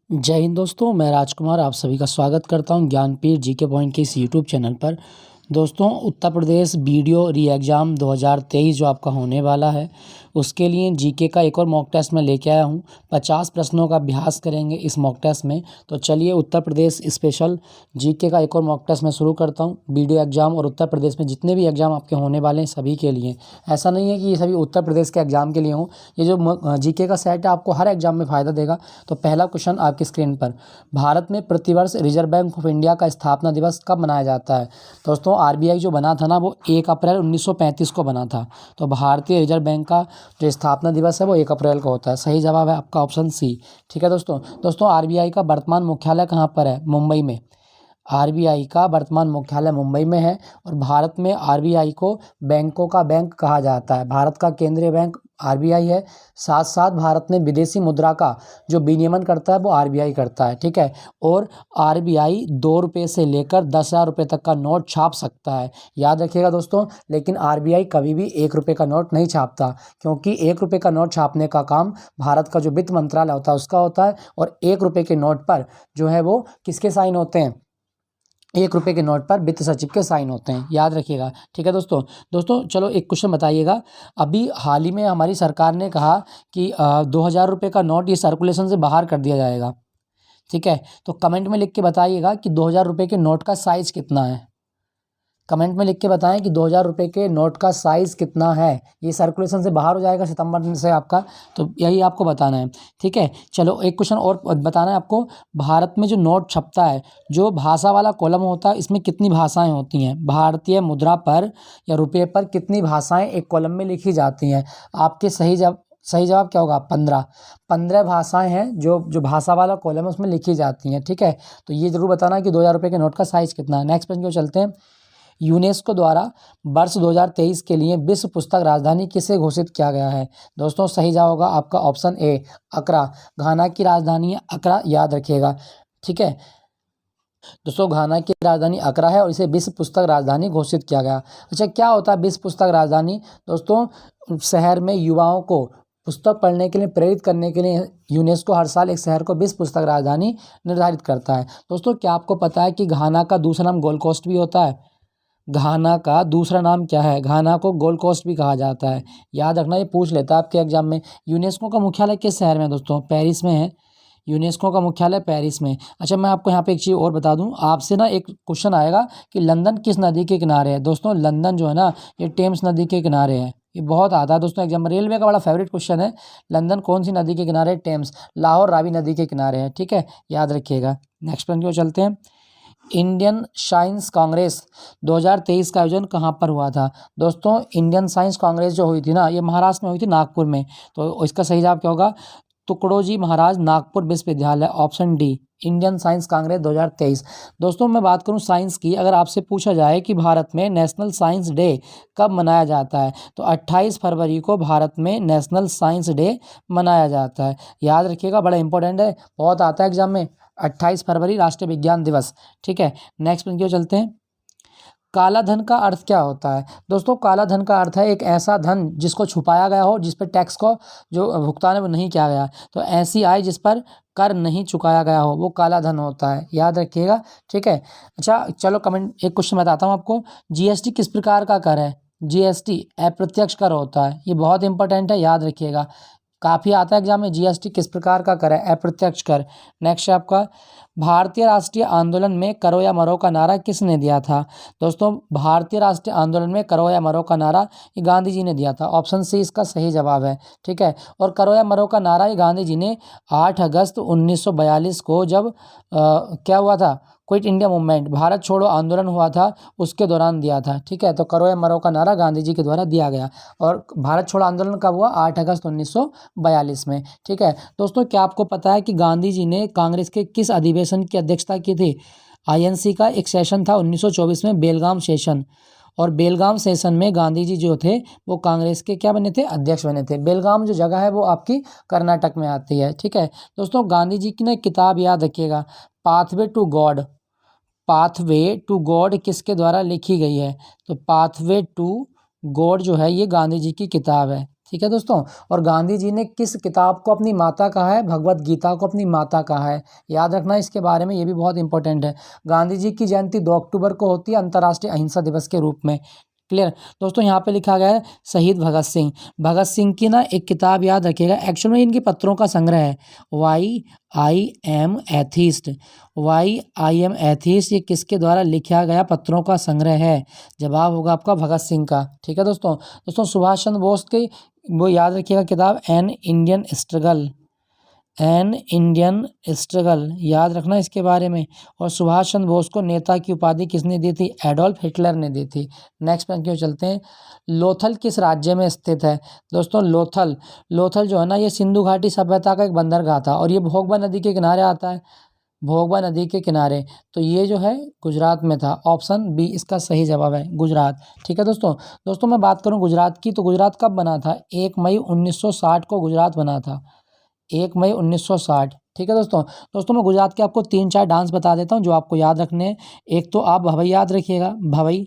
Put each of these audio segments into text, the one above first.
जय हिंद दोस्तों, मैं राजकुमार आप सभी का स्वागत करता हूं ज्ञानपीठ जीके पॉइंट के इस यूट्यूब चैनल पर। दोस्तों, उत्तर प्रदेश वीडियो री एग्ज़ाम 2023 जो आपका होने वाला है, उसके लिए जीके का एक और मॉक टेस्ट मैं लेके आया हूं। 50 प्रश्नों का अभ्यास करेंगे इस मॉक टेस्ट में। तो चलिए उत्तर प्रदेश स्पेशल जीके का एक और मॉक टेस्ट मैं शुरू करता हूं। वीडियो एग्ज़ाम और उत्तर प्रदेश में जितने भी एग्ज़ाम आपके होने वाले हैं सभी के लिए, ऐसा नहीं है कि ये सभी उत्तर प्रदेश के एग्ज़ाम के लिए हों। ये जो जीके का सेट है आपको हर एग्ज़ाम में फ़ायदा देगा। तो पहला क्वेश्चन आपकी स्क्रीन पर, भारत में प्रतिवर्ष रिजर्व बैंक ऑफ इंडिया का स्थापना दिवस कब मनाया जाता है? दोस्तों, आरबीआई जो बना था ना, वो 1 अप्रैल 1935 को बना था। तो भारतीय रिजर्व बैंक का जो स्थापना दिवस है वो 1 अप्रैल को होता है। सही जवाब है आपका ऑप्शन सी। ठीक है दोस्तों आरबीआई का वर्तमान मुख्यालय कहाँ पर है? मुंबई में। आरबीआई का वर्तमान मुख्यालय मुंबई में है। और भारत में आरबीआई को बैंकों का बैंक कहा जाता है। भारत का केंद्रीय बैंक आरबीआई है। साथ साथ भारत में विदेशी मुद्रा का जो विनियमन करता है वो आरबीआई करता है। ठीक है। और आरबीआई 2 रुपये से लेकर 10,000 रुपये तक का नोट छाप सकता है, याद रखिएगा दोस्तों। लेकिन आरबीआई कभी भी 1 रुपये का नोट नहीं छापता, क्योंकि 1 रुपये का नोट छापने का काम भारत का जो वित्त मंत्रालय होता है उसका होता है। और 1 रुपये के नोट पर जो है वो किसके साइन होते हैं? 1 रुपये के नोट पर वित्त सचिव के साइन होते हैं, याद रखिएगा। ठीक है दोस्तों चलो एक क्वेश्चन बताइएगा। अभी हाल ही में हमारी सरकार ने कहा कि 2,000 रुपये का नोट ये सर्कुलेशन से बाहर कर दिया जाएगा। ठीक है, तो कमेंट में लिख के बताइएगा कि 2,000 रुपये के नोट का साइज़ कितना है। कमेंट में लिख के बताएं कि 2,000 रुपये के नोट का साइज़ कितना है। ये सर्कुलेशन से बाहर हो जाएगा सितंबर से आपका, तो यही आपको बताना है। ठीक है, चलो एक क्वेश्चन और बताना है आपको। भारत में जो नोट छपता है, जो भाषा वाला कॉलम होता है, इसमें कितनी भाषाएं होती हैं? भारतीय मुद्रा पर या रुपये पर कितनी भाषाएं एक कॉलम में लिखी जाती हैं? आपके सही जवाब क्या होगा? 15 भाषाएं हैं जो भाषा वाला कॉलम है उसमें लिखी जाती हैं। ठीक है, तो ये जरूर बताना कि 2,000 रुपये के नोट का साइज़ कितना है। नेक्स्ट प्रश्न को चलते हैं। यूनेस्को द्वारा वर्ष 2023 के लिए विश्व पुस्तक राजधानी किसे घोषित किया गया है? दोस्तों, सही जवाब होगा आपका ऑप्शन ए, अक्रा। घाना की राजधानी है अक्रा, याद रखिएगा। ठीक है दोस्तों, घाना की राजधानी अक्रा है और इसे विश्व पुस्तक राजधानी घोषित किया गया। अच्छा, क्या होता है विश्व पुस्तक राजधानी? दोस्तों, शहर में युवाओं को पुस्तक पढ़ने के लिए प्रेरित करने के लिए यूनेस्को हर साल एक शहर को विश्व पुस्तक राजधानी निर्धारित करता है। दोस्तों, क्या आपको पता है कि घाना का दूसरा नाम गोल्ड कोस्ट भी होता है? घाना का दूसरा नाम क्या है? घाना को गोल्ड कोस्ट भी कहा जाता है, याद रखना, ये पूछ लेता है आपके एग्जाम में। यूनेस्को का मुख्यालय किस शहर में है? दोस्तों, पेरिस में है। यूनेस्को का मुख्यालय पेरिस में। अच्छा, मैं आपको यहाँ पे एक चीज़ और बता दूँ, आपसे ना एक क्वेश्चन आएगा कि लंदन किस नदी के किनारे है? दोस्तों, लंदन जो है ना, ये टेम्स नदी के किनारे है। ये बहुत आता है दोस्तों एग्जाम में, रेलवे का बड़ा फेवरेट क्वेश्चन है। लंदन कौन सी नदी के किनारे? टेम्स। लाहौर रावी नदी के किनारे है। ठीक है, याद रखिएगा। नेक्स्ट प्रश्न की ओर चलते हैं। इंडियन साइंस कांग्रेस 2023 का आयोजन कहाँ पर हुआ था? दोस्तों, इंडियन साइंस कांग्रेस जो हुई थी ना, ये महाराष्ट्र में हुई थी, नागपुर में। तो इसका सही जवाब क्या होगा? तुकडोजी महाराज नागपुर विश्वविद्यालय, option D. Indian science Congress 2023। दोस्तों, मैं बात करूं साइंस की, अगर आपसे पूछा जाए कि भारत में नेशनल साइंस डे कब मनाया जाता है, तो 28 फरवरी को भारत में नेशनल साइंस डे मनाया जाता है। याद रखिएगा, बड़ा इंपॉर्टेंट है, बहुत आता है एग्जाम में। 28 फरवरी राष्ट्रीय विज्ञान दिवस। ठीक है, नेक्स्ट प्रश्न की ओर चलते हैं। काला धन का अर्थ क्या होता है? दोस्तों, काला धन का अर्थ है एक ऐसा धन जिसको छुपाया गया हो, जिस पर टैक्स को जो भुगतान है वो नहीं किया गया। तो ऐसी आय जिस पर कर नहीं चुकाया गया हो, वो काला धन होता है, याद रखिएगा। ठीक है, अच्छा चलो कमेंट एक क्वेश्चन बताता हूँ आपको। जीएसटी किस प्रकार का कर है? जीएसटी अप्रत्यक्ष कर होता है, ये बहुत इंपॉर्टेंट है, याद रखिएगा। काफ़ी आता है एग्जाम में, जीएसटी किस प्रकार का कर है? अप्रत्यक्ष कर। नेक्स्ट है आपका, भारतीय राष्ट्रीय आंदोलन में करो या मरो का नारा किसने दिया था? दोस्तों, भारतीय राष्ट्रीय आंदोलन में करो या मरो का नारा ये गांधी जी ने दिया था, ऑप्शन सी इसका सही जवाब है। ठीक है, और करो या मरो का नारा ये गांधी जी ने 8 अगस्त 1942 को जब क्या हुआ था, क्विट इंडिया मूवमेंट, भारत छोड़ो आंदोलन हुआ था, उसके दौरान दिया था। ठीक है, तो करो या मरो का नारा गांधी जी के द्वारा दिया गया। और भारत छोड़ो आंदोलन कब हुआ? 8 अगस्त 1942 में। ठीक है दोस्तों, क्या आपको पता है कि गांधी जी ने कांग्रेस के किस अधिवेशन की अध्यक्षता की थी? आईएनसी का एक सेशन था 1924 में, बेलगाम सेशन। और बेलगाम सेशन में गांधी जी जो थे वो कांग्रेस के क्या बने थे? अध्यक्ष बने थे। बेलगाम जो जगह है वो आपकी कर्नाटक में आती है। ठीक है दोस्तों, गांधी जी की ना किताब याद रखिएगा, pathway to God. Pathway to God किसके द्वारा लिखी गई है? तो पाथवे टू गॉड जो है ये गांधी जी की किताब है। ठीक है दोस्तों। और गांधी जी ने किस किताब को अपनी माता कहा है? भगवत गीता को अपनी माता कहा है। याद रखना इसके बारे में, ये भी बहुत इंपॉर्टेंट है। गांधी जी की जयंती 2 अक्टूबर को होती है अंतर्राष्ट्रीय अहिंसा दिवस के रूप में। क्लियर दोस्तों। यहाँ पे लिखा गया है शहीद भगत सिंह। भगत सिंह की ना एक किताब याद रखिएगा, एक्चुअल में इनके पत्रों का संग्रह है, why I am atheist. Why I am atheist ये किसके द्वारा लिखा गया पत्रों का संग्रह है? जवाब होगा आपका भगत सिंह का। ठीक है दोस्तों। दोस्तों सुभाष चंद्र बोस की वो याद रखिएगा किताब an Indian struggle. An Indian struggle याद रखना इसके बारे में। और सुभाष चंद्र बोस को नेता की उपाधि किसने दी थी? एडोल्फ हिटलर ने दी थी। नेक्स्ट पर क्यों चलते हैं। लोथल किस राज्य में स्थित है? दोस्तों लोथल, लोथल जो है ना ये सिंधु घाटी सभ्यता का एक बंदरगाह था और ये भोगबा नदी के किनारे आता है। भोगबा नदी के किनारे, तो ये जो है गुजरात में था। ऑप्शन बी इसका सही जवाब है, गुजरात। ठीक है दोस्तों। दोस्तों मैं बात करूं गुजरात की, तो गुजरात कब बना था? 1 मई 1960 को गुजरात बना था। 1 मई 1960। ठीक है दोस्तों। दोस्तों मैं गुजरात के आपको 3-4 डांस बता देता हूँ जो आपको याद रखने हैं। एक तो आप भवई याद रखिएगा, भवई।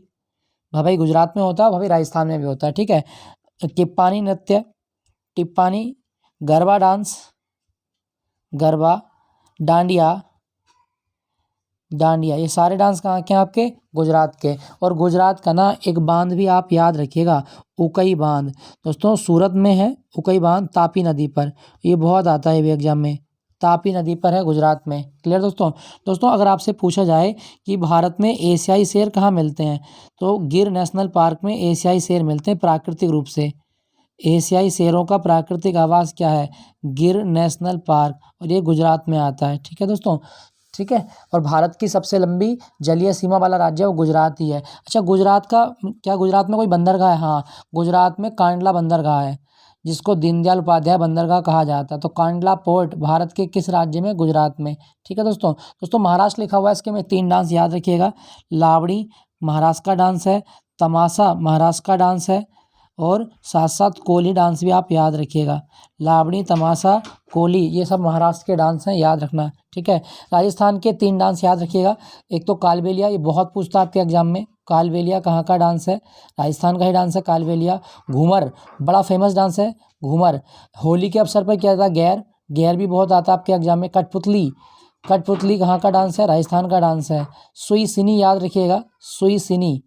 भवई गुजरात में होता है, भवई राजस्थान में भी होता है। ठीक है। टिप्पानी नृत्य, टिप्पानी, गरबा डांस, गरबा, डांडिया, डांडिया, ये सारे डांस कहाँ के हैं आपके? गुजरात के। और गुजरात का ना एक बांध भी आप याद रखिएगा, उकई बांध। दोस्तों सूरत में है उकई बांध, तापी नदी पर। ये बहुत आता है ये भी एग्जाम में, तापी नदी पर है गुजरात में। क्लियर दोस्तों। दोस्तों अगर आपसे पूछा जाए कि भारत में एशियाई शेर कहाँ मिलते हैं, तो गिर नेशनल पार्क में एशियाई शेर मिलते हैं प्राकृतिक रूप से। एशियाई शेरों का प्राकृतिक आवास क्या है? गिर नेशनल पार्क, और ये गुजरात में आता है। ठीक है दोस्तों। ठीक है। और भारत की सबसे लंबी जलीय सीमा वाला राज्य वो गुजरात ही है। अच्छा गुजरात का क्या, गुजरात में कोई बंदरगाह है? हाँ, गुजरात में कांडला बंदरगाह है जिसको दीनदयाल उपाध्याय बंदरगाह कहा जाता है। तो कांडला पोर्ट भारत के किस राज्य में? गुजरात में। ठीक है दोस्तों। दोस्तों महाराष्ट्र लिखा हुआ है इसके में 3 डांस याद रखिएगा। लावड़ी महाराष्ट्र का डांस है, तमाशा महाराष्ट्र का डांस है, और साथ साथ कोली डांस भी आप याद रखिएगा। लावड़ी, तमाशा, कोली ये सब महाराष्ट्र के डांस हैं, याद रखना। ठीक है। राजस्थान के 3 डांस याद रखिएगा। एक तो कालबेलिया, ये बहुत पूछता है आपके एग्जाम में। कालबेलिया कहाँ का डांस है? राजस्थान का ही डांस है कालबेलिया। घूमर बड़ा फेमस डांस है घूमर। होली के अवसर पर किया जाता है गैर, गैर भी बहुत आता है आपके एग्जाम में। कठपुतली, कठपुतली कहाँ का डांस है? राजस्थान का डांस है। सुई सिनी याद रखिएगा, सुई सिनी,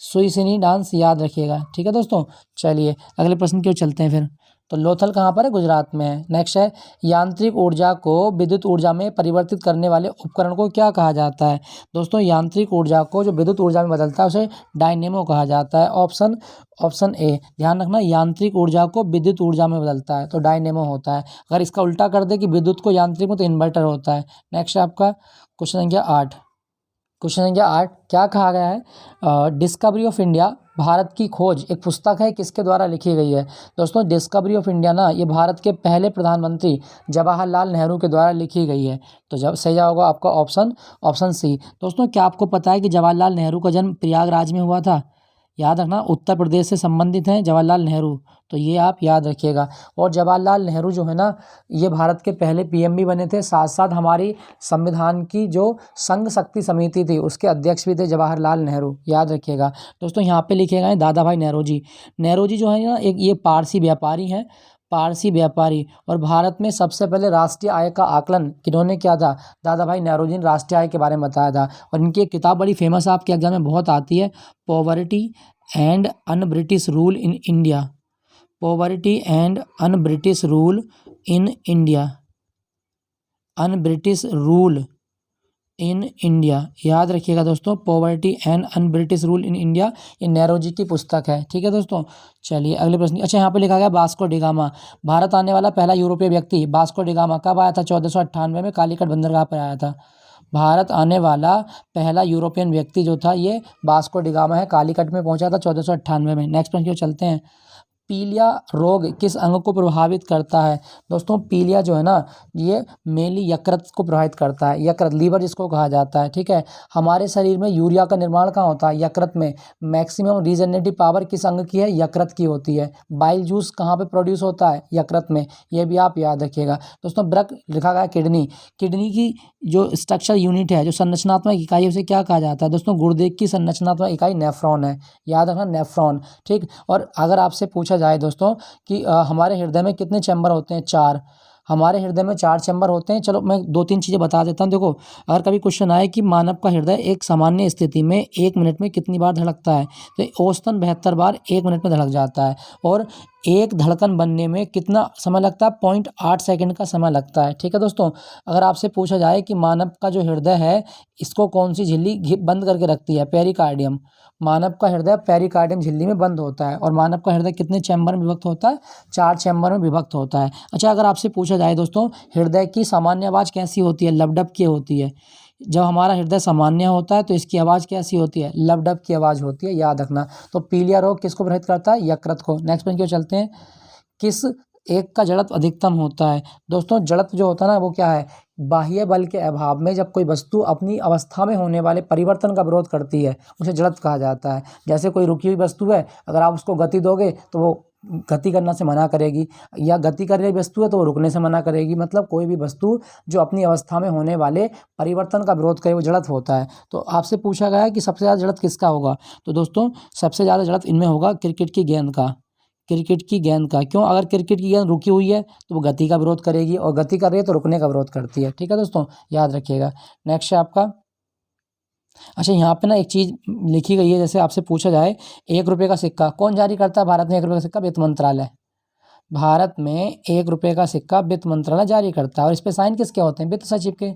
सुई सिनी डांस याद रखिएगा। ठीक है दोस्तों। चलिए अगले प्रश्न की ओर चलते हैं फिर। तो लोथल कहाँ पर है? गुजरात में है। नेक्स्ट है यांत्रिक ऊर्जा को विद्युत ऊर्जा में परिवर्तित करने वाले उपकरण को क्या कहा जाता है? दोस्तों यांत्रिक ऊर्जा को जो विद्युत ऊर्जा में बदलता है उसे डायनेमो कहा जाता है। ऑप्शन ए ध्यान रखना, यांत्रिक ऊर्जा को विद्युत ऊर्जा में बदलता है तो डायनेमो होता है। अगर इसका उल्टा कर दे कि विद्युत को यांत्रिक में, तो इन्वर्टर होता है। नेक्स्ट है आपका क्वेश्चन संख्या 8। क्वेश्चन संख्या 8 क्या कहा गया है? डिस्कवरी ऑफ इंडिया भारत की खोज एक पुस्तक है, किसके द्वारा लिखी गई है? दोस्तों डिस्कवरी ऑफ इंडिया ना ये भारत के पहले प्रधानमंत्री जवाहरलाल नेहरू के द्वारा लिखी गई है। तो जब सही जवाब होगा आपका ऑप्शन सी। दोस्तों क्या आपको पता है कि जवाहरलाल नेहरू का जन्म प्रयागराज में हुआ था? याद रखना, उत्तर प्रदेश से संबंधित हैं जवाहरलाल नेहरू, तो ये आप याद रखिएगा। और जवाहरलाल नेहरू जो है ना ये भारत के पहले पीएम भी बने थे, साथ साथ हमारी संविधान की जो संघ शक्ति समिति थी उसके अध्यक्ष भी थे जवाहरलाल नेहरू, याद रखिएगा। दोस्तों यहाँ पे लिखे गए हैं दादा भाई नेहरू जी जो है ना एक ये पारसी व्यापारी हैं, पारसी व्यापारी। और भारत में सबसे पहले राष्ट्रीय आय का आकलन किन्होंने किया था? दादा भाई नेहरू जी ने राष्ट्रीय आय के बारे में बताया था। और इनकी एक किताब बड़ी फेमस आपके एग्जाम में बहुत आती है, poverty and un British rule in India. Poverty and un British rule in India, un British rule in India, याद रखिएगा दोस्तों। Poverty and un British rule in India ये नेहरू जी की पुस्तक है। ठीक है दोस्तों। चलिए अगले प्रश्न। अच्छा यहाँ पे लिखा गया वास्को डिगामा भारत आने वाला पहला यूरोपीय व्यक्ति। वास्को डिगामा कब आया था? 1498 में कालीकट बंदरगाह पर आया था। भारत आने वाला पहला यूरोपियन व्यक्ति जो था ये वास्को डिगामा है, कालीकट में पहुंचा था 1498 में। नेक्स्ट प्रश्न की ओर चलते हैं। पीलिया रोग किस अंग को प्रभावित करता है? दोस्तों पीलिया जो है ना ये मेनली यकृत को प्रभावित करता है, यकृत लीवर जिसको कहा जाता है। ठीक है। हमारे शरीर में यूरिया का निर्माण कहाँ होता है? यकृत में। मैक्सिमम रीजनरेटिव पावर किस अंग की है? यकृत की होती है। बाइल जूस कहाँ पे प्रोड्यूस होता है? यकृत में। ये भी आप याद रखिएगा। दोस्तों ब्रक लिखा गया किडनी, किडनी की जो स्ट्रक्चर यूनिट है, जो संरचनात्मक इकाई है, उसे क्या कहा जाता है? दोस्तों गुर्दे की संरचनात्मक इकाई नेफ्रॉन है, याद रखना नेफ्रॉन। ठीक। और अगर आपसे पूछा जाए दोस्तों कि हमारे हृदय में कितने चैम्बर होते हैं, 4। हमारे हृदय में 4 चैम्बर होते हैं। चलो मैं 2-3 चीज़ें बता देता हूँ। देखो, अगर कभी क्वेश्चन आए कि मानव का हृदय एक सामान्य स्थिति में 1 मिनट में कितनी बार धड़कता है, तो औसतन 72 बार 1 मिनट में धड़क जाता है। और एक धड़कन बनने में कितना समय लगता है, 0.8 सेकंड का समय लगता है। ठीक है दोस्तों, अगर आपसे पूछा जाए कि मानव का जो हृदय है इसको कौन सी झिल्ली बंद करके रखती है, पेरिकार्डियम। मानव का हृदय पेरिकार्डियम झिल्ली में बंद होता है। और मानव का हृदय कितने चैम्बर में विभक्त होता है, 4 चैम्बर में विभक्त होता है। अच्छा, अगर आपसे पूछा जाए दोस्तों हृदय की सामान्य आवाज़ कैसी होती है, लबडब की होती है। जब हमारा हृदय सामान्य होता है तो इसकी आवाज़ कैसी होती है, लबडब की आवाज़ होती है, याद रखना। तो पीलिया रोग किसको प्रभावित करता है, यकृत को। नेक्स्ट पॉइंट की ओर चलते हैं। किस एक का जड़त्व अधिकतम होता है। दोस्तों जड़त्व जो होता है ना वो क्या है, बाह्य बल के अभाव में जब कोई वस्तु अपनी अवस्था में होने वाले परिवर्तन का विरोध करती है उसे जड़त्व कहा जाता है। जैसे कोई रुकी हुई वस्तु है, अगर आप उसको गति दोगे तो वो गति करना से मना करेगी, या गति कर रही वस्तु है तो वो रुकने से मना करेगी। मतलब कोई भी वस्तु जो अपनी अवस्था में होने वाले परिवर्तन का विरोध करे वो जड़त्व होता है। तो आपसे पूछा गया है कि सबसे ज़्यादा जड़त्व किसका होगा, तो दोस्तों सबसे ज़्यादा जड़त्व इनमें होगा क्रिकेट की गेंद का। क्रिकेट की गेंद का क्यों, अगर क्रिकेट की गेंद रुकी हुई है तो वो गति का विरोध करेगी, और गति कर रही है तो रुकने का विरोध करती है। ठीक है दोस्तों, याद रखिएगा। नेक्स्ट है आपका, अच्छा यहाँ पे ना एक चीज़ लिखी गई है, जैसे आपसे पूछा जाए 1 रुपये का सिक्का कौन जारी करता है भारत में, 1 रुपये का सिक्का वित्त मंत्रालय। भारत में 1 रुपये का सिक्का वित्त मंत्रालय जारी करता है। और इस पे साइन किसके होते हैं, वित्त सचिव के।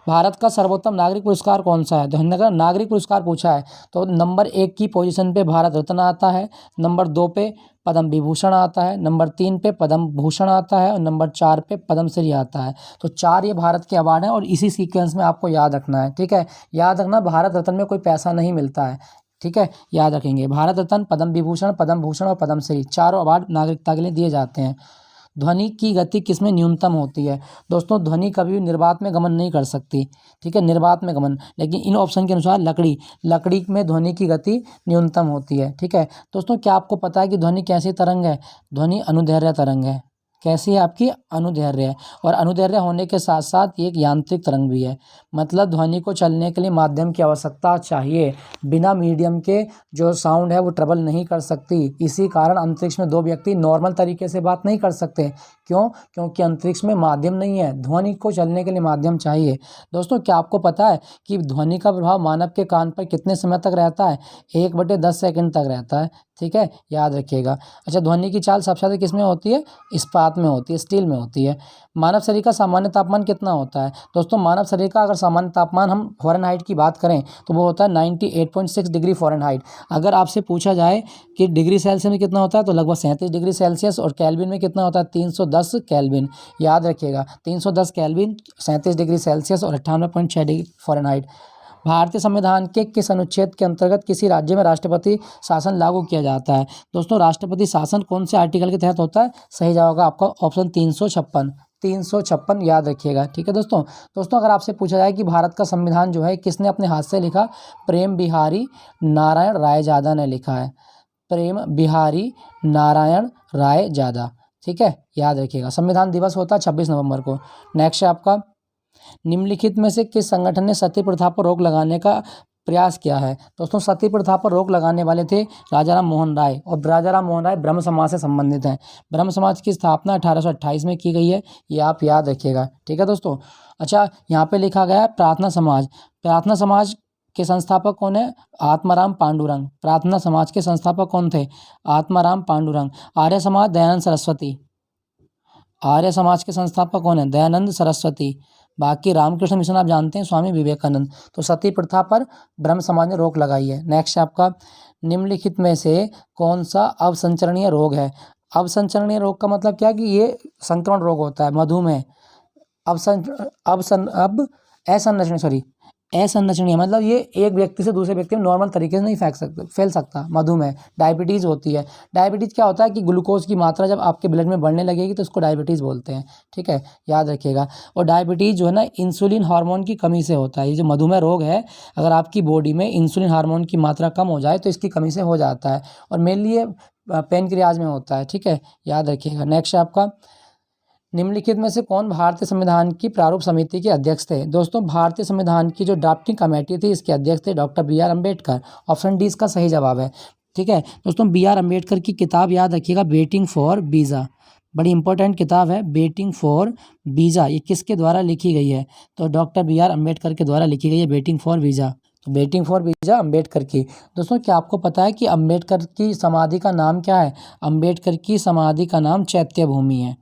भारत का सर्वोत्तम नागरिक पुरस्कार कौन सा है, तो हिंदुस्तान नागरिक पुरस्कार पूछा है तो नंबर 1 की पोजीशन पे भारत रत्न आता है, नंबर 2 पे पद्म विभूषण आता है, नंबर 3 पे पद्म भूषण आता है, और नंबर 4 पे पद्मश्री आता है। तो 4 ये भारत के अवार्ड हैं और इसी सीक्वेंस में आपको याद रखना है। ठीक है, याद रखना भारत रत्न में कोई पैसा नहीं मिलता है। ठीक है, याद रखेंगे भारत रत्न, पद्म विभूषण, पद्म भूषण और पद्मश्री चारों अवार्ड नागरिकता के लिए दिए जाते हैं। ध्वनि की गति किसमें न्यूनतम होती है, दोस्तों ध्वनि कभी भी निर्वात में गमन नहीं कर सकती। ठीक है, निर्वात में गमन, लेकिन इन ऑप्शन के अनुसार लकड़ी में ध्वनि की गति न्यूनतम होती है। ठीक है दोस्तों, क्या आपको पता है कि ध्वनि कैसी तरंग है, ध्वनि अनुदैर्घ्य तरंग है। कैसी है आपकी, अनुदैर्घ्य है। और अनुदैर्घ्य होने के साथ साथ ये एक यांत्रिक तरंग भी है। मतलब ध्वनि को चलने के लिए माध्यम की आवश्यकता चाहिए, बिना मीडियम के जो साउंड है वो ट्रेवल नहीं कर सकती। इसी कारण अंतरिक्ष में 2 व्यक्ति नॉर्मल तरीके से बात नहीं कर सकते। क्यों, क्योंकि अंतरिक्ष में माध्यम नहीं है, ध्वनि को चलने के लिए माध्यम चाहिए। दोस्तों क्या आपको पता है कि ध्वनि का प्रभाव मानव के कान पर कितने समय तक रहता है, 1/10 सेकंड तक रहता है। ठीक है, याद रखिएगा। अच्छा, ध्वनि की चाल सबसे ज़्यादा किस में होती है, इस्पात में होती है, स्टील में होती है। मानव शरीर का सामान्य तापमान कितना होता है, दोस्तों मानव शरीर का अगर सामान्य तापमान हम फ़ारेनहाइट की बात करें तो वो होता है 98.6 डिग्री फ़ारेनहाइट। अगर आपसे पूछा जाए कि डिग्री सेल्सियस में कितना होता है तो लगभग 37 डिग्री सेल्सियस, और केल्विन में कितना होता है 310 केल्विन। याद रखिएगा 310 केल्विन, 37 डिग्री सेल्सियस और 98.6 डिग्री फ़ारेनहाइट। भारतीय संविधान के किस अनुच्छेद के अंतर्गत किसी राज्य में राष्ट्रपति शासन लागू किया जाता है, दोस्तों राष्ट्रपति शासन कौन से आर्टिकल के तहत होता है, सही जवाब होगा आपका ऑप्शन 356। 356 याद रखिएगा। ठीक है दोस्तों अगर आपसे पूछा जाए कि भारत का संविधान जो है किसने अपने हाथ से लिखा, प्रेम बिहारी नारायण रायजादा ने लिखा है। प्रेम बिहारी नारायण रायजादा। ठीक है, याद रखिएगा। संविधान दिवस होता है 26 नवंबर को। नेक्स्ट है आपका, निम्नलिखित में से किस संगठन ने सती प्रथा पर रोक लगाने का प्रयास किया है, दोस्तों सती प्रथा पर रोक लगाने वाले थे राजाराम मोहन राय। और राजाराम मोहन राय ब्रह्म समाज से संबंधित हैं। ब्रह्म समाज की स्थापना 1828 में की गई है, ये आप याद रखिएगा। ठीक है दोस्तों। अच्छा, यहाँ पे लिखा गया है प्रार्थना समाज। प्रार्थना समाज के संस्थापक कौन है, आत्माराम पांडुरंग। प्रार्थना समाज के संस्थापक कौन थे, आत्माराम पांडुरंग। आर्य समाज दयानंद सरस्वती। आर्य समाज के संस्थापक कौन है, दयानंद सरस्वती। बाकी रामकृष्ण मिशन आप जानते हैं, स्वामी विवेकानंद। तो सती प्रथा पर ब्रह्म समाज ने रोक लगाई है। नेक्स्ट आपका, निम्नलिखित में से कौन सा अवसंचरणीय रोग है। अवसंचरणीय रोग का मतलब क्या, कि ये संक्रमण रोग होता है, मधुमेह। असंरचनीय मतलब ये एक व्यक्ति से दूसरे व्यक्ति में नॉर्मल तरीके से नहीं फैल सकता। मधुमेह। डायबिटीज़ होती है। डायबिटीज़ क्या होता है कि ग्लूकोज की मात्रा जब आपके ब्लड में बढ़ने लगेगी तो उसको डायबिटीज़ बोलते हैं। ठीक है, याद रखिएगा। और डायबिटीज़ जो है ना इंसुलिन हार्मोन की कमी से होता है। ये जो मधुमेह रोग है, अगर आपकी बॉडी में इंसुलिन हार्मोन की मात्रा कम हो जाए तो इसकी कमी से हो जाता है, और मेनली ये पैनक्रियाज में होता है। ठीक है, याद रखिएगा। नेक्स्ट आपका, निम्नलिखित में से कौन भारतीय संविधान की प्रारूप समिति के अध्यक्ष थे, दोस्तों भारतीय संविधान की जो ड्राफ्टिंग कमेटी थी इसके अध्यक्ष थे doctor B R Ambedkar. Option D इसका सही जवाब है। ठीक है दोस्तों, बी आर अम्बेडकर की किताब याद रखिएगा, वेटिंग फॉर वीज़ा, बड़ी इंपॉर्टेंट किताब है वेटिंग फॉर वीज़ा। ये किसके द्वारा लिखी गई है? तो डॉक्टर बी आर अम्बेडकर के द्वारा लिखी गई है वेटिंग फॉर वीज़ा। तो वेटिंग फॉर वीज़ा अम्बेडकर की। दोस्तों क्या आपको पता है कि अम्बेडकर की समाधि का नाम क्या है? अम्बेडकर की समाधि का नाम चैत्य भूमि है।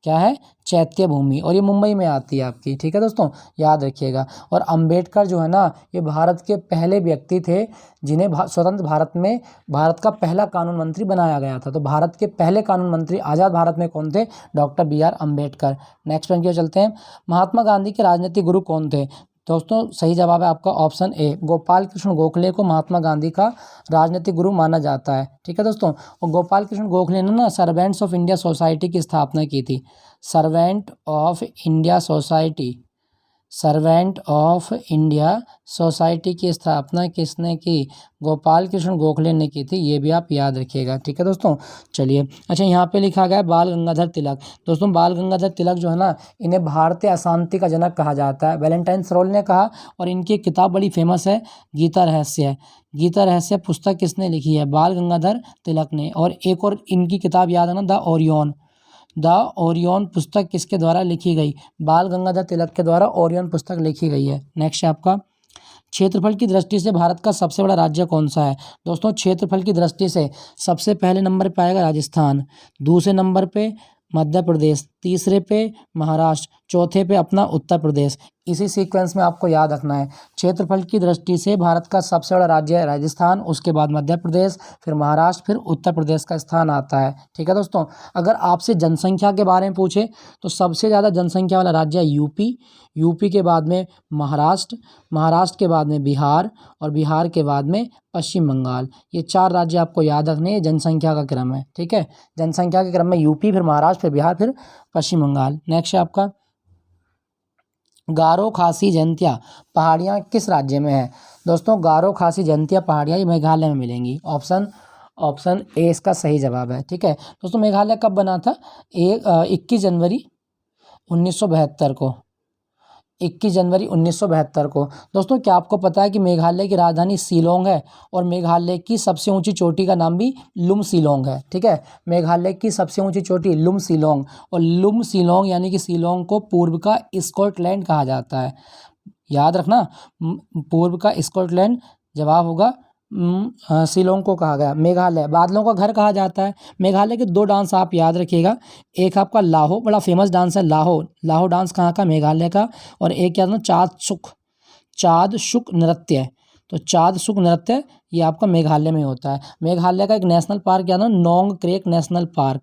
क्या है? चैत्य भूमि, और ये मुंबई में आती है आपकी, ठीक है दोस्तों, याद रखिएगा। और अम्बेडकर जो है ना, ये भारत के पहले व्यक्ति थे जिन्हें स्वतंत्र भारत में भारत का पहला कानून मंत्री बनाया गया था। तो भारत के पहले कानून मंत्री आज़ाद भारत में कौन थे? Doctor B R Ambedkar. Next point की ओर चलते हैं। महात्मा गांधी के राजनीतिक गुरु कौन थे? दोस्तों सही जवाब है आपका ऑप्शन ए, गोपाल कृष्ण गोखले को महात्मा गांधी का राजनीतिक गुरु माना जाता है, ठीक है दोस्तों। और गोपाल कृष्ण गोखले ने ना सर्वेंट्स ऑफ इंडिया सोसाइटी की स्थापना की थी। Servant of India society, servant of India society की स्थापना किसने की? गोपाल कृष्ण गोखले ने की थी, ये भी आप याद रखिएगा, ठीक है दोस्तों। चलिए, अच्छा यहाँ पे लिखा गया है बाल गंगाधर तिलक। दोस्तों बाल गंगाधर तिलक जो है ना, इन्हें भारतीय अशांति का जनक कहा जाता है, वैलेंटाइन सरोल ने कहा। और इनकी एक किताब बड़ी फेमस है, गीता रहस्य। गीता रहस्य पुस्तक किसने लिखी है? बाल गंगाधर तिलक ने। और एक और इनकी किताब याद है ना, द ओरियन। द ओरियन पुस्तक किसके द्वारा लिखी गई? बाल गंगाधर तिलक के द्वारा ओरियन पुस्तक लिखी गई है। नेक्स्ट है आपका, क्षेत्रफल की दृष्टि से भारत का सबसे बड़ा राज्य कौन सा है? दोस्तों क्षेत्रफल की दृष्टि से सबसे पहले नंबर पे आएगा राजस्थान, दूसरे नंबर पे मध्य प्रदेश, तीसरे पे महाराष्ट्र, चौथे पे अपना उत्तर प्रदेश। इसी सीक्वेंस में आपको याद रखना है। क्षेत्रफल की दृष्टि से भारत का सबसे बड़ा राज्य है राजस्थान, उसके बाद मध्य प्रदेश, फिर महाराष्ट्र, फिर उत्तर प्रदेश का स्थान आता है, ठीक है दोस्तों। अगर आपसे जनसंख्या के बारे में पूछे तो सबसे ज़्यादा जनसंख्या वाला राज्य है यूपी, यूपी के बाद में महाराष्ट्र, महाराष्ट्र के बाद में बिहार, और बिहार के बाद में पश्चिम बंगाल। ये 4 राज्य आपको याद रखने हैं, जनसंख्या का क्रम है, ठीक है। जनसंख्या के क्रम में यूपी, फिर महाराष्ट्र, फिर बिहार, फिर पश्चिम बंगाल। नेक्स्ट है आपका, गारो खासी जयंतिया पहाड़ियाँ किस राज्य में है? दोस्तों गारो खासी जयंतिया पहाड़ियाँ ये मेघालय में मिलेंगी। ऑप्शन ए इसका सही जवाब है, ठीक है दोस्तों। मेघालय कब बना था? 21 जनवरी 1972 को, 21 जनवरी 1972 को। दोस्तों क्या आपको पता है कि मेघालय की राजधानी शिलोंग है, और मेघालय की सबसे ऊंची चोटी का नाम भी लुम शिलोंग है, ठीक है। मेघालय की सबसे ऊंची चोटी लुम शिलोंग, और लुम शिलोंग यानी कि शिलोंग को पूर्व का स्कॉटलैंड कहा जाता है, याद रखना, पूर्व का स्कॉटलैंड जवाब होगा। शिलोंग को कहा गया। मेघालय बादलों का घर कहा जाता है। मेघालय के 2 डांस आप याद रखिएगा, एक आपका लाहो, बड़ा फेमस डांस है लाहो, लाहो डांस कहाँ का? मेघालय का। और एक याद ना चाँद शुक नृत्य। तो चाँद शुक नृत्य ये आपका मेघालय में होता है। मेघालय का एक नेशनल पार्क याद ना, Nokrek national park.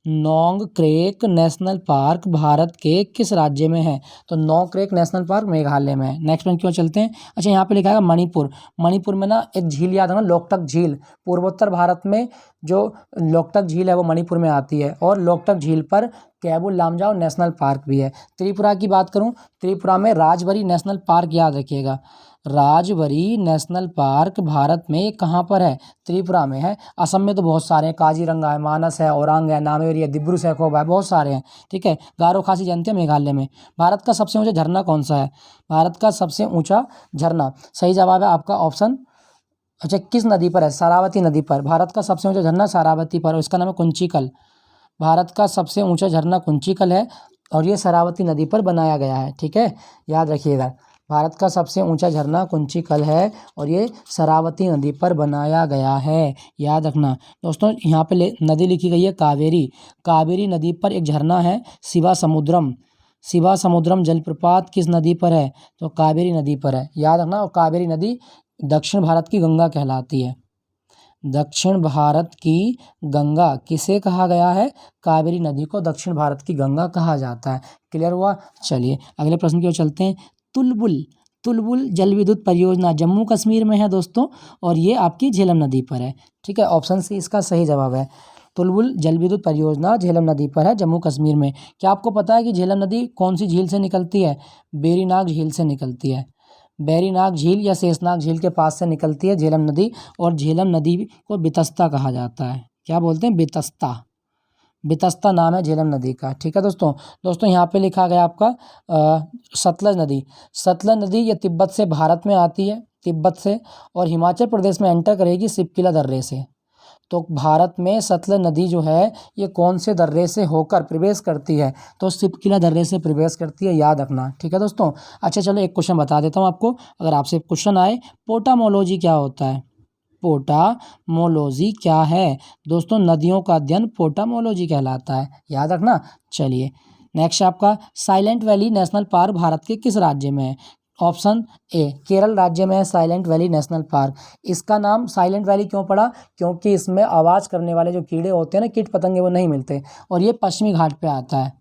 Nokrek national park Bharat के किस राज्य में है? तो Nokrek national park Meghalaya में है। नेक्स्ट में क्यों चलते हैं। अच्छा यहाँ पे लिखा है मणिपुर। मणिपुर में ना एक झील याद है ना, लोकटक झील। पूर्वोत्तर भारत में जो लोकटक झील है वो मणिपुर में आती है, और लोकटक झील पर कैबुल लामजाओ नेशनल पार्क भी है। त्रिपुरा की बात करूँ, त्रिपुरा में राजबरी नेशनल पार्क याद रखिएगा। राजबरी नेशनल पार्क भारत में कहाँ पर है? त्रिपुरा में है। असम में तो बहुत सारे हैं, काजीरंगा है, मानस है, औरांग है, नामेरी है, दिब्रू सैखोवा है, बहुत सारे हैं, ठीक है। गारो खासी जयंती मेघालय में। भारत का सबसे ऊंचा झरना कौन सा है? भारत का सबसे ऊंचा झरना, सही जवाब है आपका ऑप्शन, अच्छा किस नदी पर है? सारावती नदी पर। भारत का सबसे ऊंचा झरना सारावती पर, और इसका नाम है कुंचिकल। भारत का सबसे ऊंचा झरना कुंचिकल है, और ये शरावती नदी पर बनाया गया है, ठीक है, याद रखिएगा। भारत का सबसे ऊंचा झरना कुंचिकल है, और ये शरावती नदी पर बनाया गया है, याद रखना दोस्तों। यहाँ पे नदी लिखी गई है कावेरी। कावेरी नदी पर एक झरना है शिवा समुद्रम। शिवा समुद्रम जलप्रपात किस नदी पर है? तो कावेरी नदी पर है, याद रखना। और कावेरी नदी दक्षिण भारत की गंगा कहलाती है। दक्षिण भारत की गंगा किसे कहा गया है? कावेरी नदी को दक्षिण भारत की गंगा कहा जाता है। क्लियर हुआ? चलिए अगले प्रश्न की ओर चलते हैं। तुलबुल जल विद्युत परियोजना जम्मू कश्मीर में है दोस्तों, और ये आपकी झेलम नदी पर है, ठीक है। ऑप्शन सी इसका सही जवाब है। तुलबुल जल विद्युत परियोजना झेलम नदी पर है, जम्मू कश्मीर में। क्या आपको पता है कि झेलम नदी कौन सी झील से निकलती है? बेरीनाग झील से निकलती है। बेरीनाग झील या शेषनाग झील के पास से निकलती है झेलम नदी, और झेलम नदी को बितस्ता कहा जाता है। क्या बोलते हैं? बितस्ता। बितस्ता नाम है झेलम नदी का, ठीक है दोस्तों यहाँ पे लिखा गया आपका सतलज नदी। सतलज नदी ये तिब्बत से भारत में आती है, तिब्बत से, और हिमाचल प्रदेश में एंटर करेगी शिवकिला दर्रे से। तो भारत में सतलज नदी जो है ये कौन से दर्रे से होकर प्रवेश करती है? तो सिपकिला दर्रे से प्रवेश करती है, याद रखना। ठीक है दोस्तों। अच्छा चलो एक क्वेश्चन बता देता हूँ आपको, अगर आपसे क्वेश्चन आए, पोटामोलॉजी क्या होता है? पोटामोलॉजी क्या है? दोस्तों नदियों का अध्ययन पोटामोलॉजी कहलाता है, याद रखना। चलिए नेक्स्ट आपका, silent valley national park Bharat के किस राज्य में है? ऑप्शन ए केरल राज्य में है साइलेंट वैली नेशनल पार्क। इसका नाम साइलेंट वैली क्यों पड़ा? क्योंकि इसमें आवाज़ करने वाले जो कीड़े होते हैं ना, कीट पतंगे, वो नहीं मिलते, और ये पश्चिमी घाट पे आता है,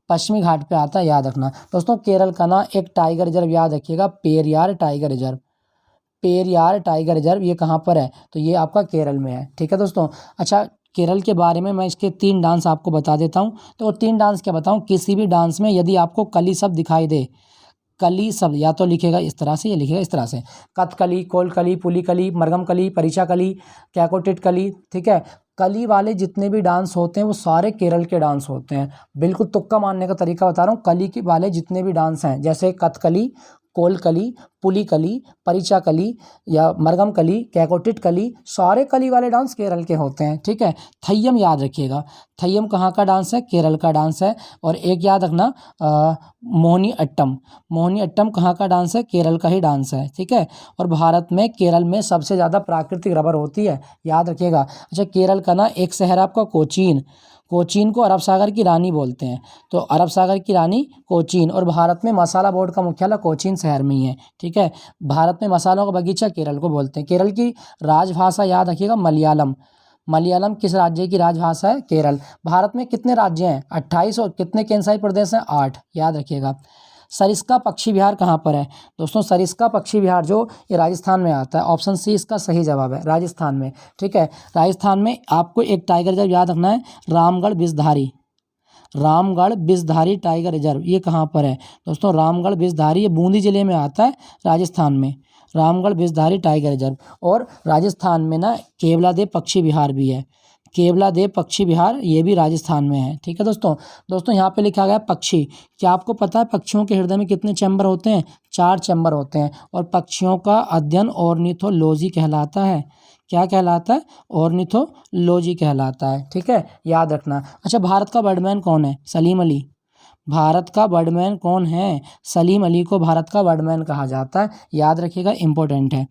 पश्चिमी घाट पे आता है, याद रखना। दोस्तों केरल का ना एक टाइगर रिजर्व याद रखिएगा, Periyar tiger reserve. Periyar tiger reserve ये कहाँ पर है? तो ये आपका केरल में है। ठीक है दोस्तों। अच्छा केरल के बारे में मैं इसके 3 डांस आपको बता देता हूँ। तो 3 डांस क्या बताऊँ? किसी भी डांस में यदि आपको कली शब्द दिखाई दे, कली शब्द या तो लिखेगा इस तरह से या लिखेगा इस तरह से, कथकली, कोलकली, पुलिकली, मरगम कली, परिचा कली, कैकोटिट कली। ठीक है, कली वाले जितने भी डांस होते हैं वो सारे केरल के डांस होते हैं। बिल्कुल तुक्का मारने का तरीका बता रहा हूँ। कली के वाले जितने भी डांस हैं, जैसे कथकली, कोलकली, पुलिकली, परिचा कली या मरगम कली, कैकोटिट कली, सारे कली वाले डांस केरल के होते हैं। ठीक है। थय्यम याद रखिएगा, थय्यम कहाँ का डांस है? केरल का डांस है। और एक याद रखना मोहिनी अट्टम, मोहिनी अट्टम कहाँ का डांस है? केरल का ही डांस है। ठीक है। और भारत में केरल में सबसे ज़्यादा प्राकृतिक रबर होती है, याद रखिएगा। अच्छा केरल का ना एक शहर आपका कोचीन, कोचीन को अरब सागर की रानी बोलते हैं, तो अरब सागर की रानी कोचीन। और भारत में मसाला बोर्ड का मुख्यालय कोचीन शहर में ही है। ठीक है। भारत में मसालों का बगीचा केरल को बोलते हैं। केरल की राजभाषा याद रखिएगा मलयालम। मलयालम किस राज्य की राजभाषा है? केरल। भारत में कितने राज्य हैं? 28। और कितने केंद्रशासित प्रदेश हैं? 8, याद रखिएगा। सरिस्का पक्षी विहार कहाँ पर है? दोस्तों सरिस्का पक्षी विहार जो ये राजस्थान में आता है, ऑप्शन सी इसका सही जवाब है, राजस्थान में। ठीक है। राजस्थान में आपको एक टाइगर रिजर्व याद रखना है, रामगढ़ बिसधारी, रामगढ़ बिसधारी टाइगर रिजर्व, ये कहाँ पर है? दोस्तों रामगढ़ बिसधारी ये बूंदी जिले में आता है, राजस्थान में, रामगढ़ बिसधारी टाइगर रिजर्व। और राजस्थान में ना केवलादेव पक्षी विहार भी है, केवलादेव पक्षी विहार ये भी राजस्थान में है। ठीक है दोस्तों। दोस्तों यहाँ पे लिखा गया पक्षी, क्या आपको पता है पक्षियों के हृदय में कितने चैम्बर होते हैं? 4 चैम्बर होते हैं। और पक्षियों का अध्ययन ऑर्निथोलॉजी कहलाता है। क्या कहलाता है? ऑर्निथोलॉजी कहलाता है। ठीक है, याद रखना। अच्छा भारत का बर्डमैन कौन है? सलीम अली। भारत का बर्डमैन कौन है? सलीम अली को भारत का बर्डमैन कहा जाता है, याद रखिएगा, इंपॉर्टेंट है।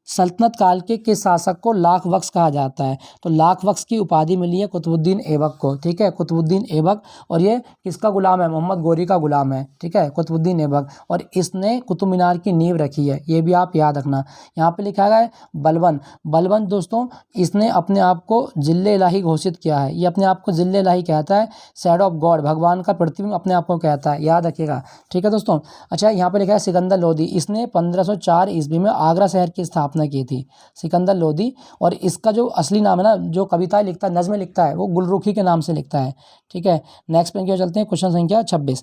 सल्तनत काल के किस शासक को लाख बख्श कहा जाता है? तो लाख बख्श की उपाधि मिली है कुतुबुद्दीन ऐबक को। ठीक है, कुतुबुद्दीन ऐबक। और ये किसका गुलाम है? मोहम्मद गोरी का गुलाम है। ठीक है, कुतुबुद्दीन ऐबक। और इसने कुतुब मीनार की नींव रखी है, ये भी आप याद रखना। यहाँ पे लिखा गया है बलबन। बलबन दोस्तों इसने अपने आप को जिल्ले इलाही घोषित किया है, ये अपने आप को जिल्ले इलाही कहता है, शैडो ऑफ गॉड, भगवान का प्रतिबिंब अपने आप को कहता है, याद रखिएगा। ठीक है दोस्तों। अच्छा यहाँ पे लिखा है सिकंदर लोदी, इसने 1504 ईस्वी में आगरा शहर की स्थापना की थी, सिकंदर लोदी। और इसका जो असली नाम है ना, जो कविताएं लिखता है, नज़्में लिखता है, वो गुलरुखी के नाम से लिखता है। ठीक है। नेक्स्ट पे क्या चलते हैं, क्वेश्चन संख्या 26।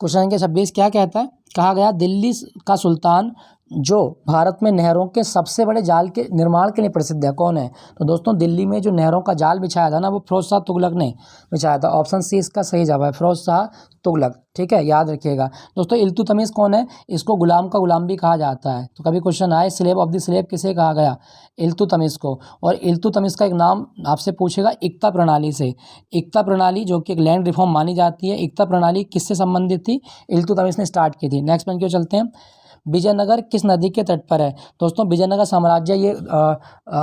क्वेश्चन संख्या 26 क्या कहता है? कहा गया दिल्ली का सुल्तान जो भारत में नहरों के सबसे बड़े जाल के निर्माण के लिए प्रसिद्ध है, कौन है? तो दोस्तों दिल्ली में जो नहरों का जाल बिछाया था ना, वो फिरोज शाह तुगलक ने बिछाया था। ऑप्शन सी इसका सही जवाब है, फिरोज शाह तुगलक। ठीक है, याद रखिएगा। दोस्तों इल्तुतमिश कौन है? इसको गुलाम का गुलाम भी कहा जाता है। तो कभी क्वेश्चन आए स्लेव ऑफ द स्लेव किसे कहा गया? इल्तुतमिश को। और इल्तुतमिश का एक नाम आपसे पूछेगा इक्ता प्रणाली से। इक्ता प्रणाली जो कि एक लैंड रिफॉर्म मानी जाती है, इक्ता प्रणाली किससे संबंधित थी? इल्तुतमिश ने स्टार्ट की थी। नेक्स्ट पॉइंट क्यों चलते हैं, विजयनगर किस नदी के तट पर है? दोस्तों विजयनगर साम्राज्य ये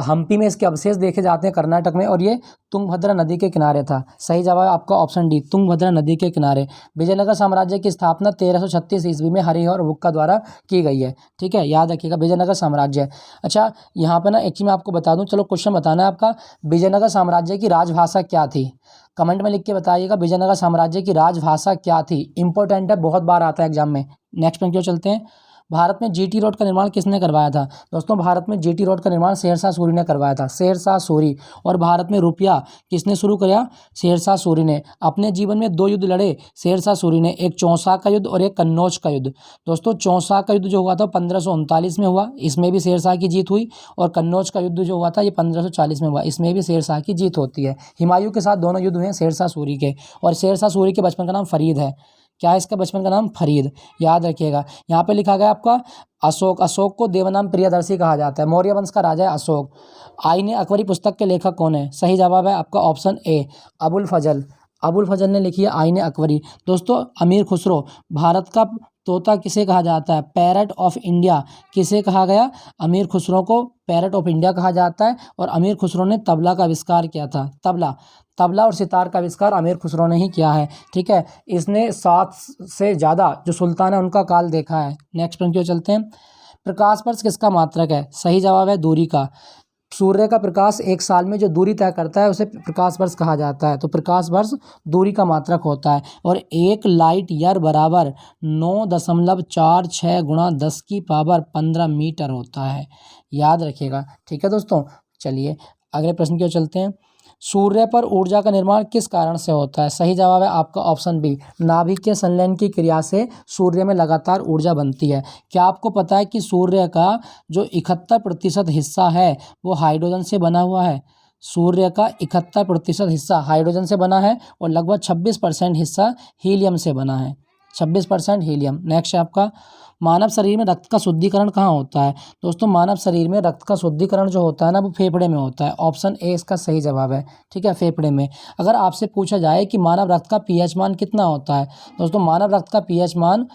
हम्पी में इसके अवशेष देखे जाते हैं कर्नाटक में, और ये तुंगभद्रा नदी के किनारे था। सही जवाब आपका ऑप्शन डी, तुंगभद्रा नदी के किनारे। विजयनगर साम्राज्य की स्थापना 1336 ईस्वी में हरिहर बुक्का द्वारा की गई है। ठीक है, याद रखिएगा, विजयनगर साम्राज्य। अच्छा यहाँ पे ना एक चीज़ मैं आपको बता दूं, चलो क्वेश्चन बताना है आपका, विजयनगर साम्राज्य की राजभाषा क्या थी? कमेंट में लिख के बताइएगा, विजयनगर साम्राज्य की राजभाषा क्या थी? इंपॉर्टेंट है, बहुत बार आता है एग्जाम में। नेक्स्ट पॉइंट क्यों चलते हैं, भारत में जीटी रोड का निर्माण किसने करवाया था? दोस्तों भारत में जीटी रोड का निर्माण शेरशाह सूरी ने करवाया था, शेरशाह सूरी। और भारत में रुपया किसने शुरू किया? शेरशाह सूरी ने। अपने जीवन में 2 युद्ध लड़े शेरशाह सूरी ने, एक चौसा का युद्ध और एक कन्नौज का युद्ध। दोस्तों चौसा का युद्ध जो हुआ था 1539 में हुआ, इसमें भी शेरशाह की जीत हुई। और कन्नौज का युद्ध जो हुआ था ये 1540 में हुआ, इसमें भी शेरशाह की जीत होती है। हुमायूं के साथ दोनों युद्ध हुए हैं शेरशाह सूरी के। और शेरशाह सूरी के बचपन का नाम फरीद है। क्या है इसका बचपन का नाम? फरीद। याद रखिएगा। यहाँ पे लिखा गया आपका अशोक। अशोक को देवनाम प्रियदर्शी कहा जाता है। मौर्य वंश का राजा है अशोक। आईने अकबरी पुस्तक के लेखक कौन है? सही जवाब है आपका ऑप्शन ए, अबुल फजल। अबुल फजल ने लिखी है आईने अकबरी। दोस्तों अमीर खुसरो, भारत का तोता किसे कहा जाता है? पैरट ऑफ इंडिया किसे कहा गया? अमीर खुसरो को पैरट ऑफ इंडिया कहा जाता है। और अमीर खुसरो ने तबला का आविष्कार किया था। तबला तबला और सितार का आविष्कार अमीर खुसरो ने ही किया है। ठीक है, इसने 7 से ज़्यादा जो सुल्तान है उनका काल देखा है। नेक्स्ट प्रश्न की ओर चलते हैं। प्रकाश वर्ष किसका मात्रक है? सही जवाब है दूरी का। सूर्य का प्रकाश एक साल में जो दूरी तय करता है उसे प्रकाश वर्ष कहा जाता है। तो प्रकाश वर्ष दूरी का मात्रक होता है। और 1 लाइट ईयर बराबर 9.46 गुणा 10 की पावर 15 मीटर होता है। याद रखिएगा। ठीक है दोस्तों, चलिए अगले प्रश्न की ओर चलते हैं। सूर्य पर ऊर्जा का निर्माण किस कारण से होता है? सही जवाब है आपका ऑप्शन बी, नाभिक के संलयन की क्रिया से सूर्य में लगातार ऊर्जा बनती है। क्या आपको पता है कि सूर्य का जो 71% हिस्सा है वो हाइड्रोजन से बना हुआ है? सूर्य का 71% हिस्सा हाइड्रोजन से बना है और लगभग 26% हिस्सा हीलियम से बना है। 26% हीलियम। नेक्स्ट है आपका, मानव शरीर में रक्त का शुद्धिकरण कहाँ होता है? दोस्तों मानव शरीर में रक्त का शुद्धिकरण जो होता है ना वो फेफड़े में होता है। ऑप्शन ए इसका सही जवाब है। ठीक है, फेफड़े में। अगर आपसे पूछा जाए कि मानव रक्त का पीएच मान कितना होता है? दोस्तों मानव रक्त का पीएच मान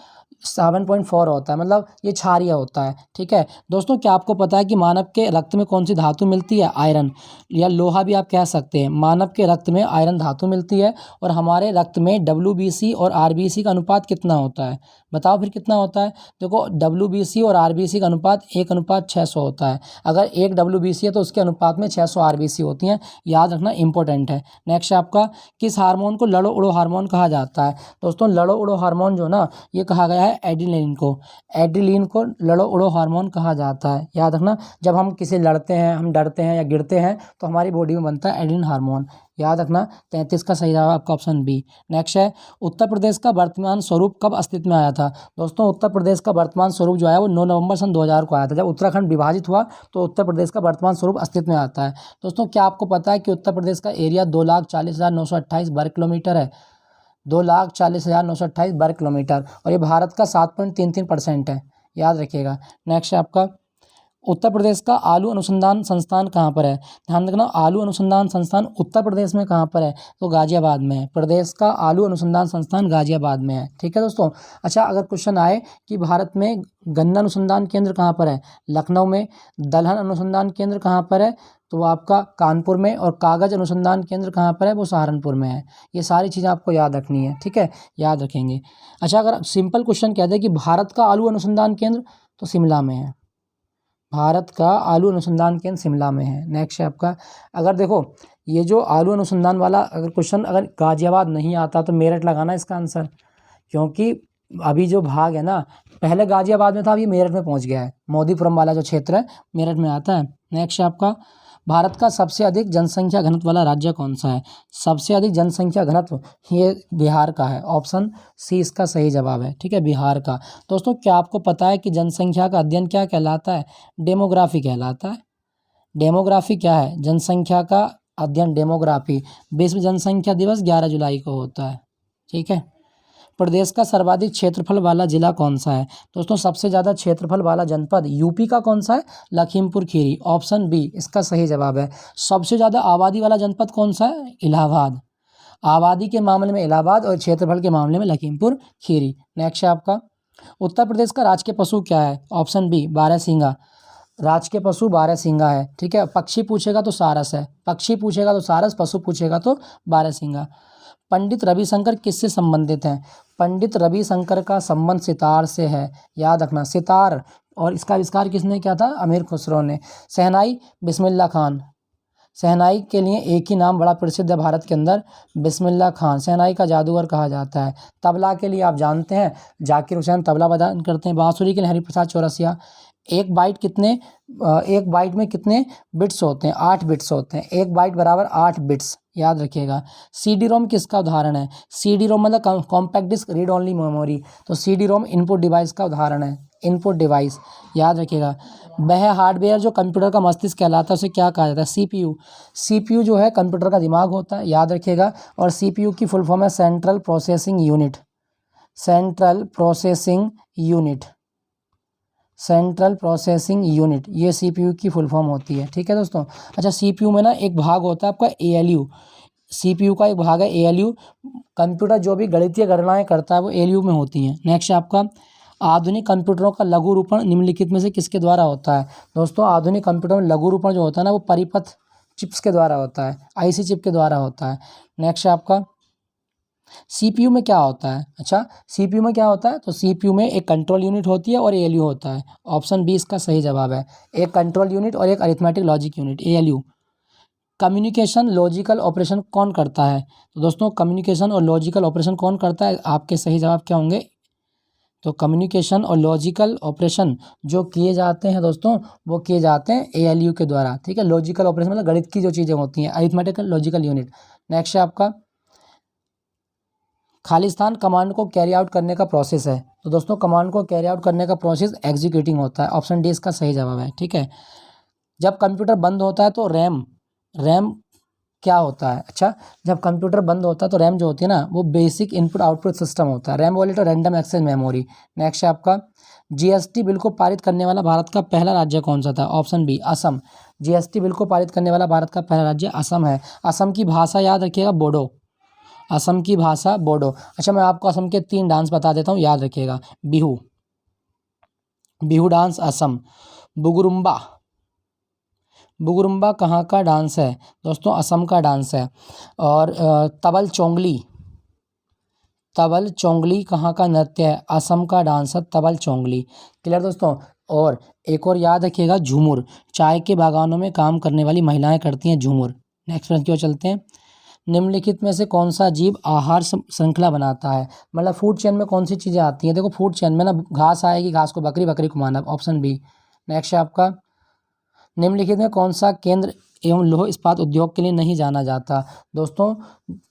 7.4 होता है, मतलब ये क्षारीय होता है। ठीक है दोस्तों, क्या आपको पता है कि मानव के रक्त में कौन सी धातु मिलती है? आयरन या लोहा भी आप कह सकते हैं। मानव के रक्त में आयरन धातु मिलती है। और हमारे रक्त में WBC और RBC का अनुपात कितना होता है? बताओ फिर कितना होता है? देखो WBC और RBC का अनुपात 1:600 होता है। अगर 1 WBC है तो उसके अनुपात में 600 RBC होती हैं। याद रखना इंपॉर्टेंट है। नेक्स्ट है आपका, किस हार्मोन को लड़ो उड़ो हार्मोन कहा जाता है? दोस्तों लड़ो उड़ो हार्मोन जो ना ये कहा गया है एड्रेनलिन को। एड्रेनलिन को लड़ो उड़ो हार्मोन कहा जाता है। याद रखना, जब हम किसी लड़ते हैं, हम डरते हैं या गिरते हैं तो हमारी बॉडी में बनता है एड्रेनलिन हार्मोन। याद रखना 33 का सही जवाब आपका ऑप्शन बी। नेक्स्ट है, उत्तर प्रदेश का वर्तमान स्वरूप कब अस्तित्व में आया था? दोस्तों उत्तर प्रदेश का वर्तमान स्वरूप जो है वो 9 नवंबर सन 2000 को आया था। जब उत्तराखंड विभाजित हुआ तो उत्तर प्रदेश का वर्तमान स्वरूप अस्तित्व में आता है। दोस्तों क्या आपको पता है कि उत्तर प्रदेश का एरिया 2,40,928 वर्ग किलोमीटर है? 2,40,928 वर्ग किलोमीटर। और ये भारत का 7.33% है। याद रखिएगा। नेक्स्ट है आपका, उत्तर प्रदेश का आलू अनुसंधान संस्थान कहाँ पर है? ध्यान रखना, आलू अनुसंधान संस्थान उत्तर प्रदेश में कहाँ पर है? तो गाजियाबाद में है। प्रदेश का आलू अनुसंधान संस्थान गाजियाबाद में है। ठीक है दोस्तों। अच्छा, अगर क्वेश्चन आए कि भारत में गन्ना अनुसंधान केंद्र कहाँ पर है? लखनऊ में। दलहन अनुसंधान केंद्र कहाँ पर है? तो वो आपका कानपुर में। और कागज अनुसंधान केंद्र कहाँ पर है? वो सहारनपुर में है। ये सारी चीज़ें आपको याद रखनी है। ठीक है, याद रखेंगे। अच्छा, अगर सिंपल क्वेश्चन कह दे कि भारत का आलू अनुसंधान केंद्र, तो शिमला में है। भारत का आलू अनुसंधान केंद्र शिमला में है। नेक्स्ट है आपका, अगर देखो ये जो आलू अनुसंधान वाला अगर क्वेश्चन अगर गाजियाबाद नहीं आता तो मेरठ लगाना इसका आंसर, क्योंकि अभी जो भाग है ना पहले गाजियाबाद में था, अभी मेरठ में पहुंच गया है। मोदीपुरम वाला जो क्षेत्र है मेरठ में आता है। नेक्स्ट है आपका, भारत का सबसे अधिक जनसंख्या घनत्व वाला राज्य कौन सा है? सबसे अधिक जनसंख्या घनत्व ये बिहार का है। ऑप्शन सी इसका सही जवाब है। ठीक है, बिहार का। दोस्तों क्या आपको पता है कि जनसंख्या का अध्ययन क्या कहलाता है? डेमोग्राफी कहलाता है। डेमोग्राफी क्या है? जनसंख्या का अध्ययन, डेमोग्राफी। विश्व जनसंख्या दिवस 11 जुलाई को होता है। ठीक है, प्रदेश का सर्वाधिक क्षेत्रफल वाला जिला कौन सा है? दोस्तों सबसे ज़्यादा क्षेत्रफल वाला जनपद यूपी का कौन सा है? लखीमपुर खीरी। ऑप्शन बी इसका सही जवाब है। सबसे ज़्यादा आबादी वाला जनपद कौन सा है? इलाहाबाद। आबादी के मामले में इलाहाबाद और क्षेत्रफल के मामले में लखीमपुर खीरी। नेक्स्ट है आपका, उत्तर प्रदेश का राजकीय पशु क्या है? ऑप्शन बी बारहसिंगा। राजकीय पशु बारहसिंगा है। ठीक है, पक्षी पूछेगा तो सारस है। पक्षी पूछेगा तो सारस, पशु पूछेगा तो बारहसिंगा। पंडित रविशंकर किससे संबंधित हैं? पंडित रविशंकर का संबंध सितार से है। याद रखना, सितार। और इसका आविष्कार किसने किया था? अमीर खुसरो ने। शहनाई बिस्मिल्लाह खान। शहनाई के लिए एक ही नाम बड़ा प्रसिद्ध है भारत के अंदर, बिस्मिल्लाह खान। शहनाई का जादूगर कहा जाता है। तबला के लिए आप जानते हैं जाकिर हुसैन तबला बजान करते हैं। बांसुरी के लिए हरिप्रसाद चौरसिया। एक बाइट में कितने बिट्स होते हैं? 8 बिट्स होते हैं। एक बाइट बराबर 8 बिट्स। याद रखिएगा। CD रोम किसका उदाहरण है? CD रोम मतलब compact disc read only memory. तो CD रोम इनपुट डिवाइस का उदाहरण है। Input device. याद रखिएगा। वह हार्डवेयर जो कंप्यूटर का मस्तिष्क कहलाता है उसे क्या कहा जाता है? CPU। CPU जो है कंप्यूटर का दिमाग होता है। याद रखिएगा। और CPU की फुल फॉर्म है central processing unit. Central processing unit, central processing unit, ये सीपीयू की फुल फॉर्म होती है। ठीक है दोस्तों। अच्छा, सीपीयू में ना एक भाग होता है आपका एएलयू, सीपीयू का एक भाग है एएलयू, कंप्यूटर जो भी गणितीय गणनाएं करता है वो एएलयू में होती हैं। नेक्स्ट आपका आधुनिक कंप्यूटरों का लघु रूपण निम्नलिखित में से किसके द्वारा होता है? दोस्तों आधुनिक कंप्यूटर में लघु रूपण जो होता है ना वो परिपथ चिप्स के द्वारा होता है, आईसी चिप के द्वारा होता है। नेक्स्ट आपका सीपीयू में क्या होता है? अच्छा, सीपीयू में क्या होता है? तो सीपीयू में एक कंट्रोल यूनिट होती है और एएलयू होता है। ऑप्शन बी इसका सही जवाब है, एक कंट्रोल यूनिट और एक arithmetic logic unit, ALU. Communication logical operation कौन करता है? तो दोस्तों कम्युनिकेशन और लॉजिकल ऑपरेशन कौन करता है? आपके सही जवाब क्या होंगे? तो कम्युनिकेशन और लॉजिकल ऑपरेशन जो किए जाते हैं दोस्तों वो किए जाते हैं एएलयू के द्वारा। ठीक है, लॉजिकल ऑपरेशन मतलब गणित की जो चीज़ें होती हैं, अरिथमेटिकल लॉजिकल यूनिट। नेक्स्ट है आपका खालिस्तान कमांड को कैरी आउट करने का प्रोसेस है। तो दोस्तों कमांड को कैरी आउट करने का प्रोसेस एग्जीक्यूटिंग होता है। ऑप्शन डी इसका सही जवाब है। ठीक है, जब कंप्यूटर बंद होता है तो रैम, रैम क्या होता है? अच्छा, जब कंप्यूटर बंद होता है तो रैम जो होती है ना वो बेसिक इनपुट आउटपुट सिस्टम होता है, रैम वॉलेट और रैंडम एक्सेस मेमोरी। नेक्स्ट है आपका जीएसटी बिल को पारित करने वाला भारत का पहला राज्य कौन सा था? Option B Assam. GST bill को पारित करने वाला भारत का पहला राज्य असम है। असम की भाषा याद रखिएगा बोडो, असम की भाषा बोडो। अच्छा, मैं आपको असम के 3 डांस बता देता हूँ, याद रखिएगा। बिहू, बिहू डांस असम। बुगुरुम्बा, बुगुरुम्बा कहाँ का डांस है? दोस्तों असम का डांस है। और तबल चोंगली, तबल चोंगली कहाँ का नृत्य है? असम का डांस है तबल चोंगली। क्लियर दोस्तों। और एक और याद रखिएगा झूमुर, चाय के बागानों में काम करने वाली महिलाएं करती हैं झूमुर। नेक्स्ट प्रश्न की ओर चलते हैं। निम्नलिखित में से कौन सा जीव आहार श्रृंखला बनाता है? मतलब फूड चेन में कौन सी चीज़ें आती हैं? देखो फूड चेन में ना घास आएगी, घास को बकरी, बकरी को मानव। Option B. नेक्स्ट है आपका निम्नलिखित में कौन सा केंद्र एवं लौह इस्पात उद्योग के लिए नहीं जाना जाता? दोस्तों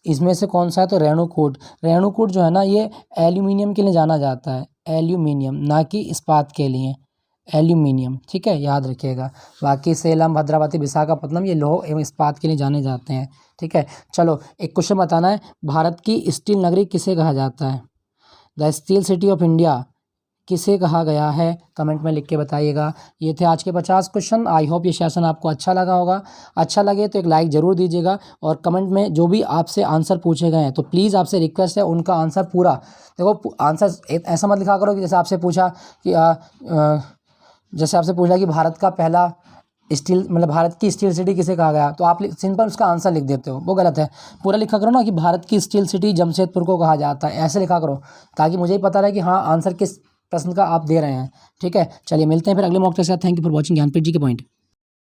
इसमें से कौन सा है? तो रेणुकूट, रेणुकूट जो है ना ये एल्यूमिनियम के लिए जाना जाता है, एल्यूमिनियम, ना कि इस्पात के लिए, एल्यूमिनियम। ठीक है, याद रखिएगा। बाकी सेलम, भद्रावती, विशाखापट्टनम ये लौह एवं इस्पात के लिए जाने जाते हैं। ठीक है, चलो एक क्वेश्चन बताना है, भारत की स्टील नगरी किसे कहा जाता है? The steel city of India किसे कहा गया है? कमेंट में लिख के बताइएगा। ये थे आज के 50 क्वेश्चन। आई होप ये सेशन आपको अच्छा लगा होगा। अच्छा लगे तो एक लाइक ज़रूर दीजिएगा और कमेंट में जो भी आपसे आंसर पूछे गए हैं तो प्लीज़ आपसे रिक्वेस्ट है उनका आंसर पूरा, देखो आंसर ऐसा मत लिखा करो कि जैसे आपसे पूछा कि जैसे आपसे पूछा कि भारत का पहला स्टील, मतलब भारत की स्टील सिटी किसे कहा गया, तो आप सिंपल उसका आंसर लिख देते हो, वो गलत है। पूरा लिखा करो ना कि भारत की स्टील सिटी जमशेदपुर को कहा जाता है, ऐसे लिखा करो ताकि मुझे ही पता रहे कि हाँ आंसर किस प्रश्न का आप दे रहे हैं। ठीक है, चलिए मिलते हैं फिर अगले मॉक टेस्ट के साथ। Thank you for watching Gyanpeeth G K point.